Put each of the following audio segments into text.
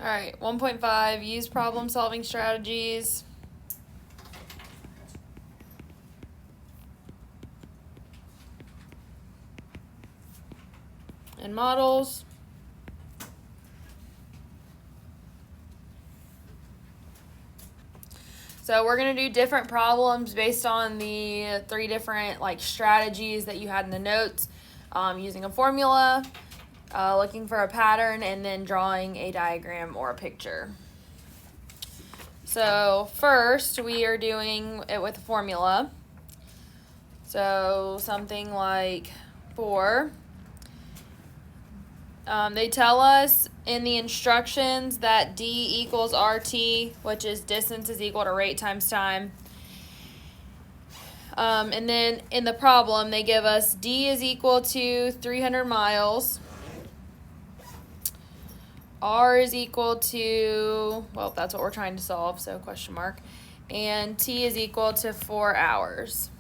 All right, 1.5, use problem solving strategies. And models. So we're going to do different problems based on the 3 different strategies that you had in the notes, using a formula, looking for a pattern, and then drawing a diagram or a picture. So first we are doing it with a formula. So something like 4. They tell us in the instructions that D equals RT, which is distance is equal to rate times time. And then in the problem, they give us D is equal to 300 miles. R is equal to, well, that's what we're trying to solve, so question mark. And T is equal to 4 hours.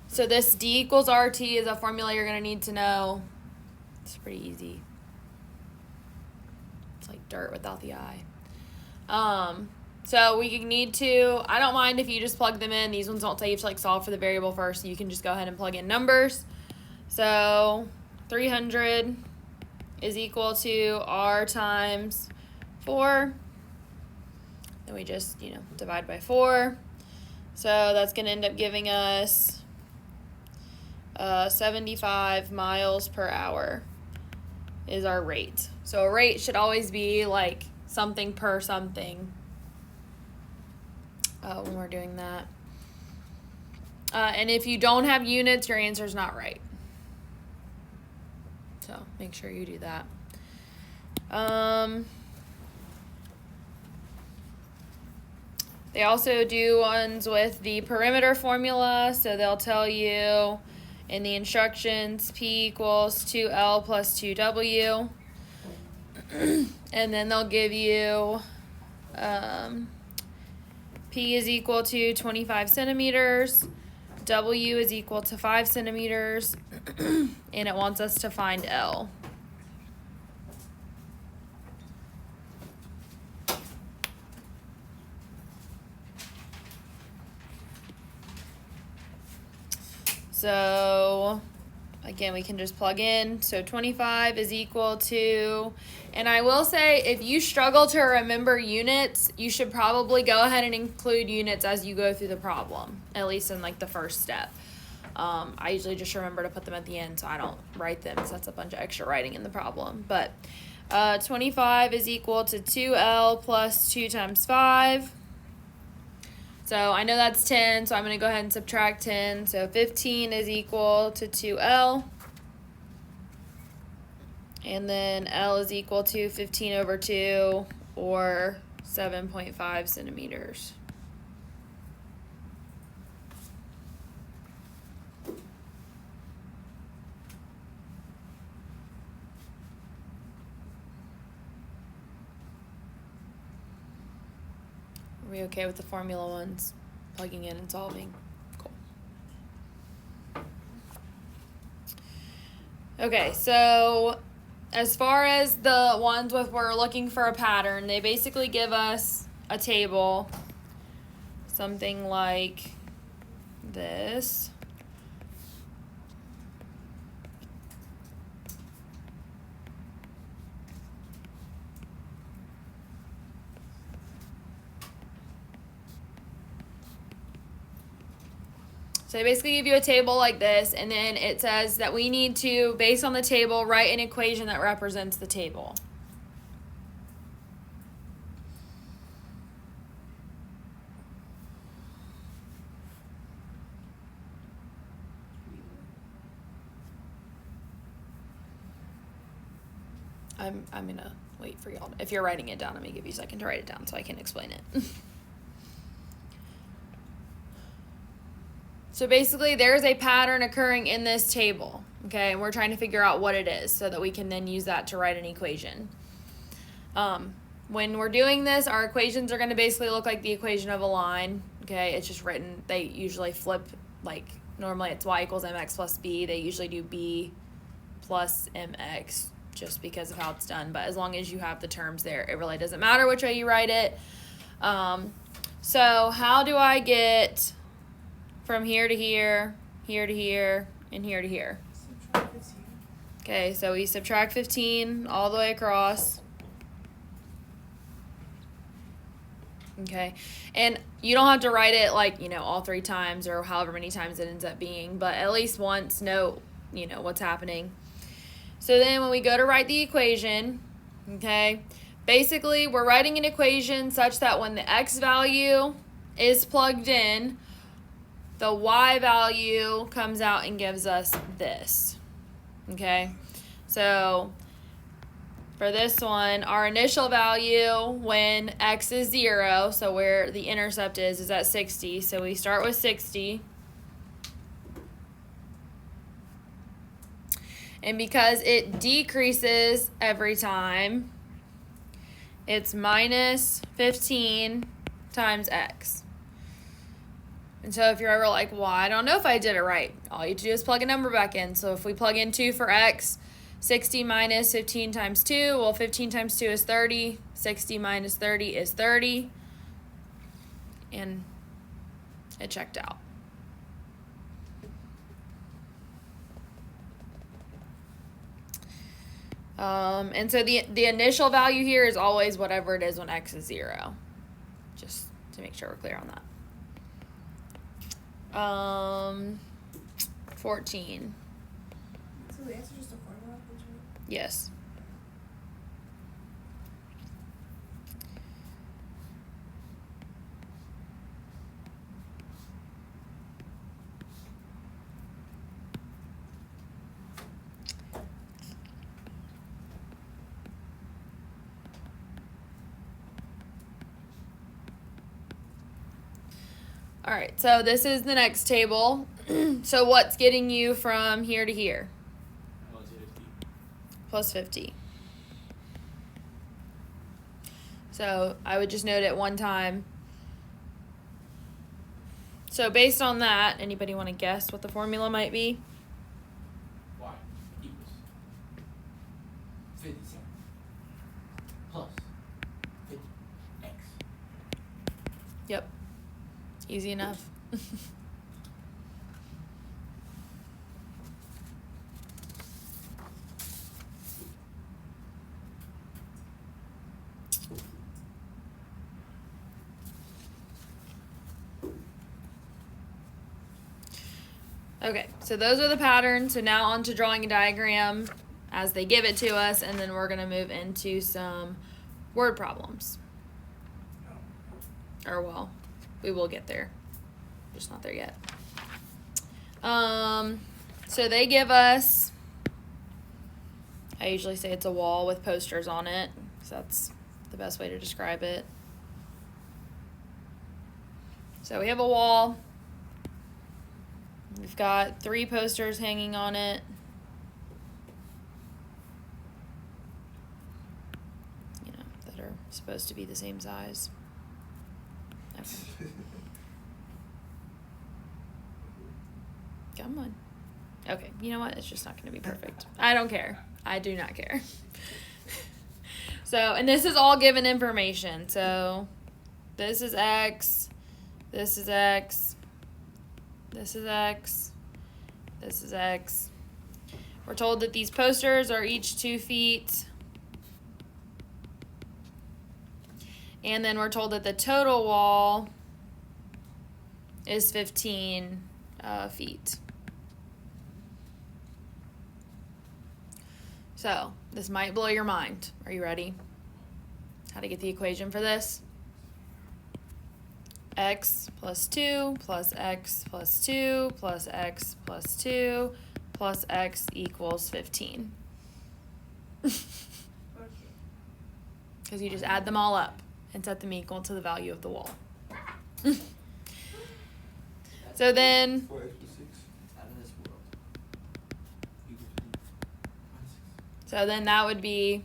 So this D equals RT is a formula you're going to need to know. It's pretty easy. It's like dirt without the I. So we need to, I don't mind if you just plug them in. These ones don't tell you to solve for the variable first. So you can just go ahead and plug in numbers. So 300 is equal to R times 4. Then we just, divide by 4. So that's going to end up giving us 75 miles per hour is our rate. So a rate should always be something per something when we're doing that. And if you don't have units, your answer's not right. So make sure you do that. They also do ones with the perimeter formula. So they'll tell you in the instructions, P equals 2L plus 2W. And then they'll give you P is equal to 25 centimeters. W is equal to 5 centimeters. And it wants us to find L. So again, we can just plug in. So 25 is equal to, and I will say, if you struggle to remember units, you should probably go ahead and include units as you go through the problem, at least in the first step. I usually just remember to put them at the end, so I don't write them, because that's a bunch of extra writing in the problem. But 25 is equal to 2L plus 2 times 5. So I know that's 10, so I'm going to go ahead and subtract 10. So 15 is equal to 2L. And then L is equal to 15 over 2, or 7.5 centimeters. Are we okay with the formula ones? Plugging in and solving? Cool. Okay, so as far as the ones with we're looking for a pattern, they basically give us a table, something like this. So they basically give you a table like this, and then it says that we need to, based on the table, write an equation that represents the table. I'm gonna wait for y'all. If you're writing it down, I'm gonna give you a second to write it down so I can explain it. So basically, there's a pattern occurring in this table, okay? And we're trying to figure out what it is so that we can then use that to write an equation. When we're doing this, our equations are going to basically look like the equation of a line, okay? It's just written, they usually flip, normally it's y equals mx plus b. They usually do b plus mx just because of how it's done. But as long as you have the terms there, it really doesn't matter which way you write it. So how do I get from here to here, here to here, and here to here? Subtract 15. Okay, so we subtract 15 all the way across. Okay, and you don't have to write it like, all 3 times or however many times it ends up being, but at least once know, what's happening. So then when we go to write the equation, okay, basically we're writing an equation such that when the x value is plugged in, the y value comes out and gives us this, okay? So for this one, our initial value when x is 0, so where the intercept is at 60. So we start with 60. And because it decreases every time, it's minus 15 times x. And so if you're ever like, well, I don't know if I did it right, all you have to do is plug a number back in. So if we plug in 2 for x, 60 minus 15 times 2, well, 15 times 2 is 30. 60 minus 30 is 30. And it checked out. And so the initial value here is always whatever it is when x is 0. Just to make sure we're clear on that. 14. So the answer is just a formula? Yes. All right, so this is the next table. So what's getting you from here to here? Plus 50. So I would just note it one time. So based on that, anybody want to guess what the formula might be? Y equals 57 plus 50x. Yep. Easy enough. Okay, so those are the patterns. So now on to drawing a diagram as they give it to us, and then we're going to move into some word problems. Or, well, we will get there. Just not there yet. So they give us, I usually say it's a wall with posters on it, so that's the best way to describe it. So we have a wall. We've got 3 posters hanging on it. That are supposed to be the same size. Okay. Come on. Okay, you know what? It's just not going to be perfect. I don't care. I do not care. So, and this is all given information. So, this is x, this is x, this is x, this is x. We're told that these posters are each 2 feet. And then we're told that the total wall is 15 feet. So, this might blow your mind. Are you ready? How to get the equation for this? X plus 2 plus x plus 2 plus x plus 2 plus x equals 15. Because you just add them all up and set them equal to the value of the wall. So then, that would be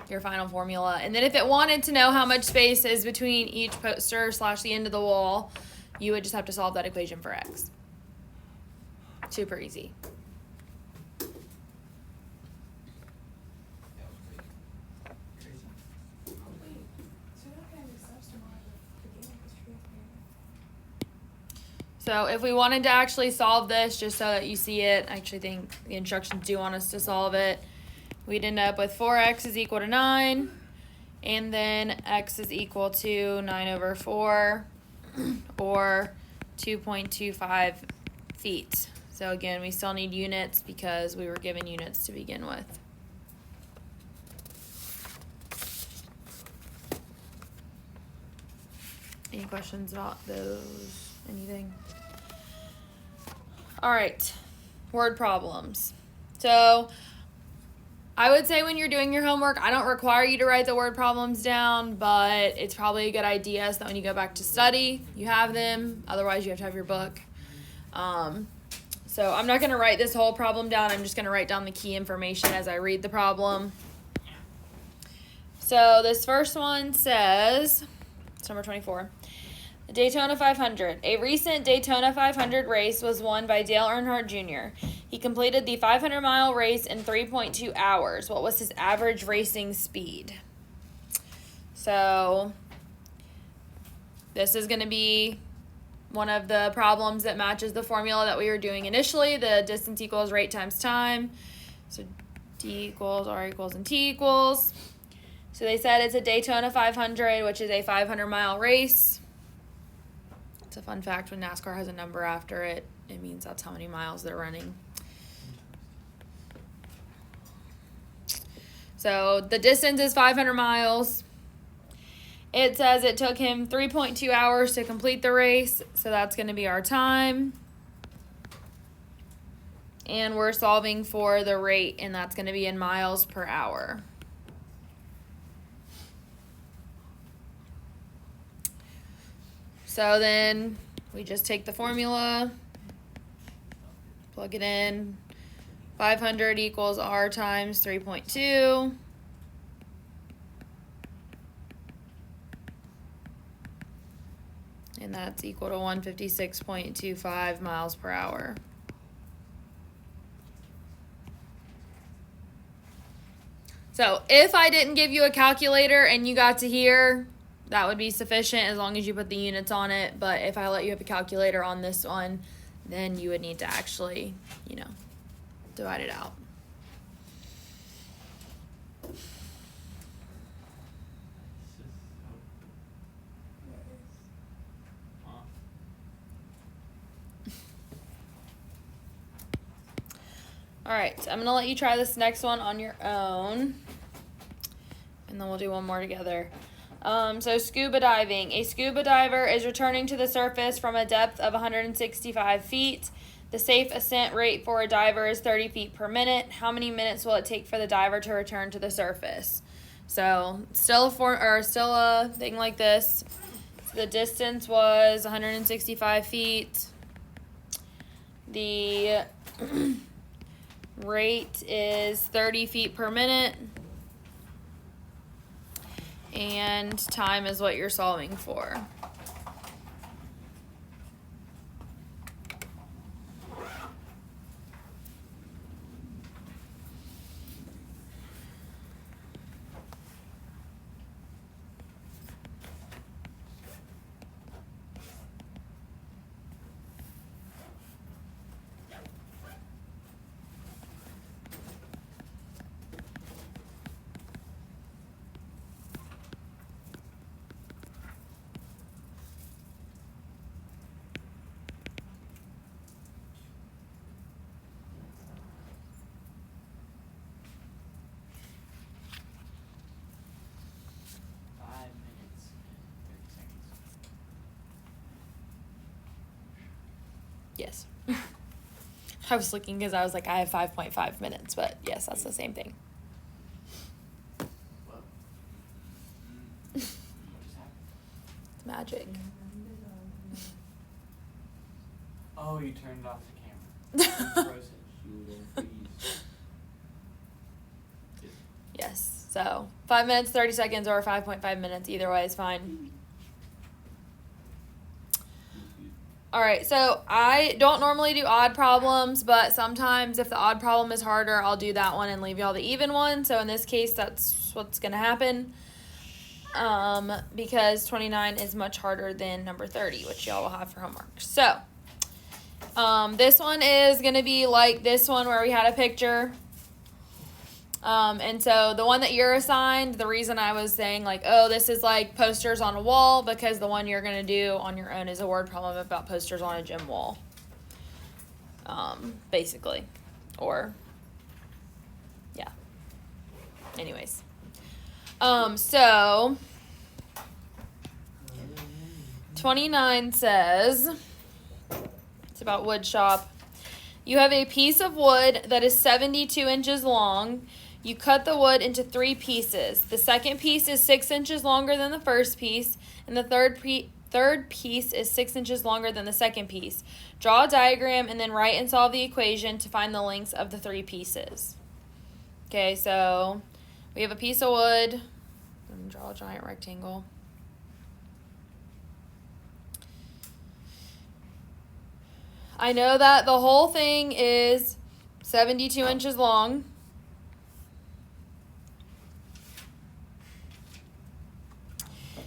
your final formula. And then if it wanted to know how much space is between each poster / the end of the wall, you would just have to solve that equation for x. Super easy. So if we wanted to actually solve this, just so that you see it, I actually think the instructions do want us to solve it. We'd end up with 4x is equal to 9, and then x is equal to 9 over 4, or 2.25 feet. So again, we still need units because we were given units to begin with. Any questions about those? Anything? All right, word problems. So I would say when you're doing your homework, I don't require you to write the word problems down, but it's probably a good idea so that when you go back to study, you have them. Otherwise, you have to have your book. So I'm not going to write this whole problem down. I'm just going to write down the key information as I read the problem. So this first one says, it's number 24. Daytona 500. A recent Daytona 500 race was won by Dale Earnhardt Jr. He completed the 500-mile race in 3.2 hours. What was his average racing speed? So this is going to be one of the problems that matches the formula that we were doing initially. The distance equals rate times time. So D equals R equals and T equals. So they said it's a Daytona 500, which is a 500-mile race. It's a fun fact, when NASCAR has a number after it, it means that's how many miles they're running. So the distance is 500 miles. It says it took him 3.2 hours to complete the race, so that's going to be our time. And we're solving for the rate, and that's going to be in miles per hour. So then we just take the formula, plug it in. 500 equals R times 3.2. And that's equal to 156.25 miles per hour. So if I didn't give you a calculator and you got to here, that would be sufficient as long as you put the units on it. But if I let you have a calculator on this one, then you would need to actually, divide it out. All right, so I'm going to let you try this next one on your own, and then we'll do one more together. So scuba diving. A scuba diver is returning to the surface from a depth of 165 feet. The safe ascent rate for a diver is 30 feet per minute. How many minutes will it take for the diver to return to the surface? So still a thing like this. So the distance was 165 feet. The rate is 30 feet per minute. And time is what you're solving for. Yes. I was looking because I was like, I have 5.5 minutes, but yes, that's the same thing. It's magic. Oh, you turned off the camera. Frozen. Yes, so 5 minutes, 30 seconds, or 5.5 minutes, either way is fine. All right, so I don't normally do odd problems, but sometimes if the odd problem is harder, I'll do that one and leave y'all the even one. So in this case, that's what's going to happen, because 29 is much harder than number 30, which y'all will have for homework. So This one is going to be like this one where we had a picture. And so the one that you're assigned, the reason I was saying like, oh, this is like posters on a wall, because the one you're going to do on your own is a word problem about posters on a gym wall. Basically. Or, yeah. Anyways. So 29 says, it's about wood shop. You have a piece of wood that is 72 inches long. You cut the wood into 3 pieces. The second piece is 6 inches longer than the first piece, and the third piece is 6 inches longer than the second piece. Draw a diagram and then write and solve the equation to find the lengths of the 3 pieces. Okay, so we have a piece of wood. I'm draw a giant rectangle. I know that the whole thing is 72 inches long.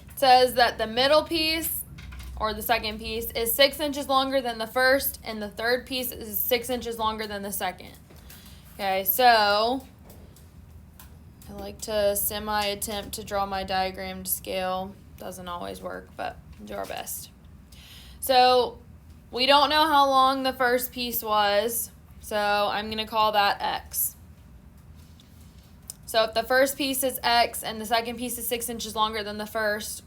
It says that the middle piece, or the second piece, is 6 inches longer than the first, and the third piece is 6 inches longer than the second. Okay, so I like to semi-attempt to draw my diagram to scale. Doesn't always work, but do our best. So we don't know how long the first piece was, so I'm going to call that X. So if the first piece is X and the second piece is 6 inches longer than the first,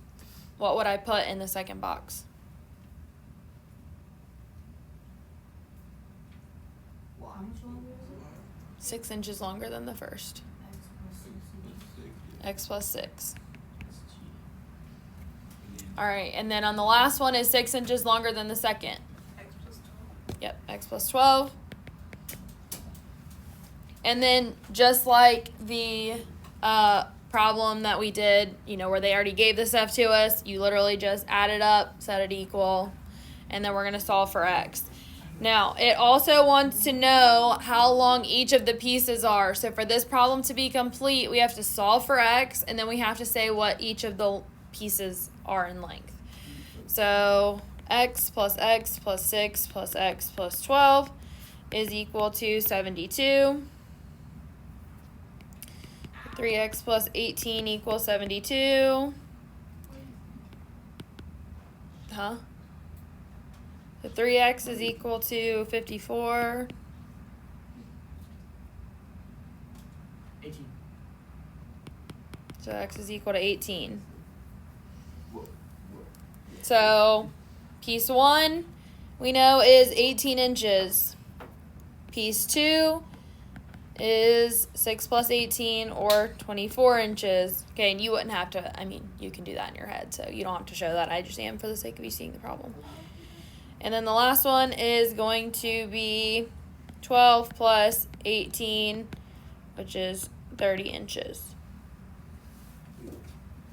what would I put in the second box? Well, how much longer is it? 6 inches longer than the first. X plus 6. All right, and then on the last one is 6 inches longer than the second. X plus 12. Yep, X plus 12. And then just like the problem that we did, where they already gave the stuff to us, you literally just add it up, set it equal, and then we're going to solve for X. Now, it also wants to know how long each of the pieces are. So for this problem to be complete, we have to solve for X, and then we have to say what each of the pieces are in length. So X plus 6 plus X plus 12 is equal to 72. 3x plus 18 equals 72. Huh? So 3x is equal to 54. 18. So x is equal to 18. So piece 1 we know is 18 inches. Piece 2 is 6 plus 18 or 24 inches. Okay, and you wouldn't have to, you can do that in your head, so you don't have to show that. I just am for the sake of you seeing the problem. And then the last one is going to be 12 plus 18, which is 30 inches.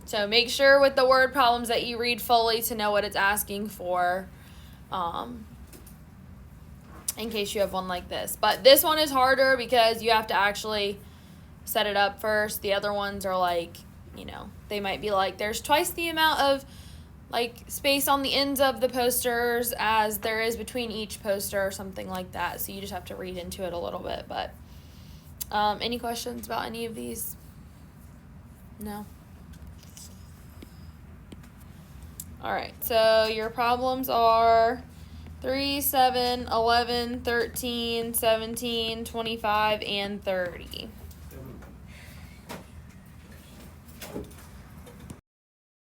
So make sure with the word problems that you read fully to know what it's asking for, in case you have one like this. But this one is harder because you have to actually set it up first. The other ones are like, they might be like, there's twice the amount of space on the ends of the posters as there is between each poster or something like that. So you just have to read into it a little bit. But any questions about any of these? No? All right, so your problems are 3, 7, 11, 13, 17, 25, and 30.